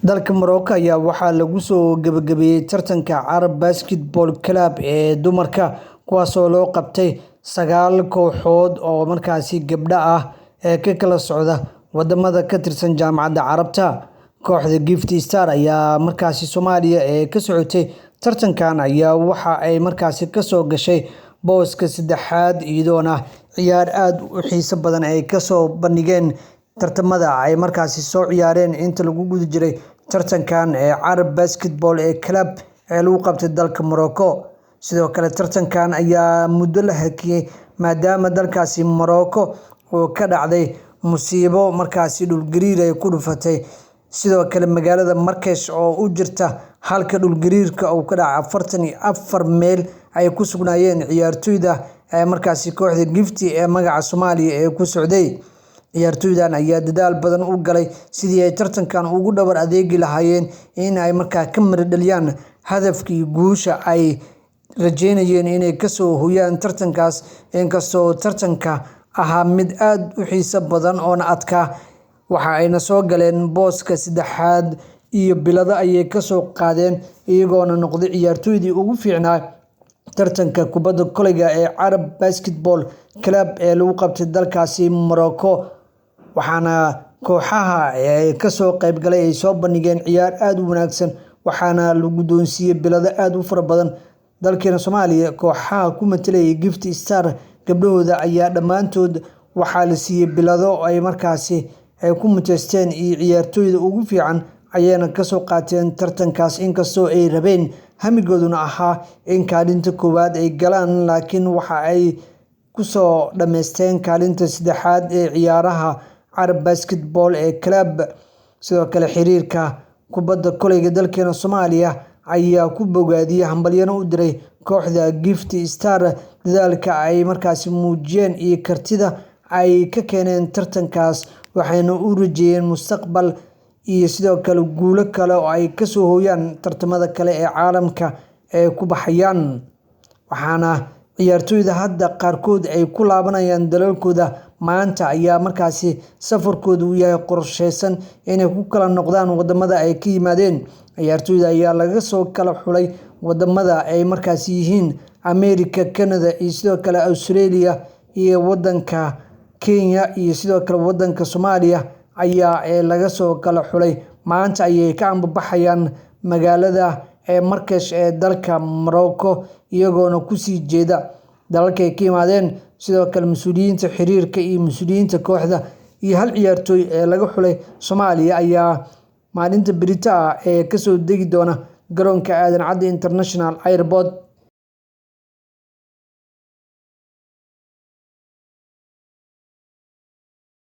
Dalka Morocco ayaa waxaa lagu soo gabagabeeyay tartanka Arab Basketball Club ee dumarka kuwaas oo loo qabtay 9 kooxood oo markaasi gabdho ah ee ka kala socda wadamada ka tirsan Jaamacadda Carabta. Kooxda Gift Star ayaa markaasi Soomaaliya ee ka socotay tartankan ayaa waxa ay markaasi ka soo gashay booska saddexaad iyadoona ciyaar aad u xiiso badan ay ka soo bandhigeen tartamada ay markaasi soo ciyaareen inta lagu guda jiray tartankan ee Arab Basketball Club ee lagu qabtay dalka Morocco. Sidoo kale tartankan ayaa muddo la hakiyay maadaama dalkaasi Morocco oo ka dhacday musiibo markaasi dhul gariir ay ku dhufatay. Sidoo kale magaalada Marrakesh oo u jirta halka dhul gariirka uu ka dhacay 44 meel ay ku sugnaayeen ciyaartoyda ee markaasi kooxda Gift ee magaca Soomaaliya ee ku socday. Ciyaartoydan ayaa dadaal badan u galay sidii ay tartankan ugu dhabar adeegi lahaayeen in ay markaa ka mari dhaliyaan hadafkii guusha ay rajeynayeen inay ka soo hooyaan tartankaas. Inkastoo tartanka ahaa mid aad u xiiso badan oo adkaa, waxa ayna soo galeen booska saddexaad iyo bilado ayay ka soo qaadeen iyagoona noqday ciyaartoydii ugu fiicnaa tartanka kubadda kolayga ee Arab Basketball Club ee lagu qabtay dalkaasi Morocco. Waxaana kooxaha ka soo qayb galay ay soo bandhigeen ciyaar aad u wanaagsan waxaana lagu guddoonsiiyay bilado aad u fara badan. Dalkeena Soomaaliya kooxaha ku matalayay Gift Star gabdhahooda ayaa dhammaantood waxaa la siiyay bilado ay markaasi ay ku mutaysteen iyo ciyaartoyda ugu fiican ayayna ka soo qaateen tartankaas. Inkastoo ay rabeen hamigooduna ahaa in kaalinta koowaad ay galaan, laakiin waxa ay ku soo dhameysteen kaalinta saddexaad ee ciyaaraha Arab Basketball Club. Sidoo kale xiriirka kubadda kolayga dalkeena Soomaaliya ayaa ku bogaadiyay hambalyana u diray kooxda Gift Star dadaalka ay markaasi muujiyeen iyo kartida ay ka keeneen tartankaas, waxayna u rajeeyeen mustaqbal iyo sidoo kale guulo kale oo ay ka soo hooyaan tartamada kale ee caalamka ee ku baxayaan. Waxaana ciyaartoyda hadda qaarkood ay ku laabanayaan dalalkooda maanta ayaa markaasi safarkoodu u yahay qorsheysan inay ku kala noqdaan wadamada ay ka yimaadeen. Ciyaartoyda ayaa laga soo kala xulay wadamada ay markaasi yihiin America, Canada iyo sidoo kale Australia iyo wadanka Kenya iyo sidoo kale wadanka Soomaaliya ayaa laga soo kala xulay. Maanta ayay ka ambabaxayaan magaalada Marrakesh ee dalka Morocco iyagoona ku sii jeeda dalalka ay ka yimaadeen. Sidoo kale mas'uuliyiinta xiriirka iyo mas'uuliyiinta kooxda iyo hal ciyaartoy ee laga xulay Soomaaliya ayaa maalinta berito ah ee ka soo degi doona garoonka Aadan Cadde International Airport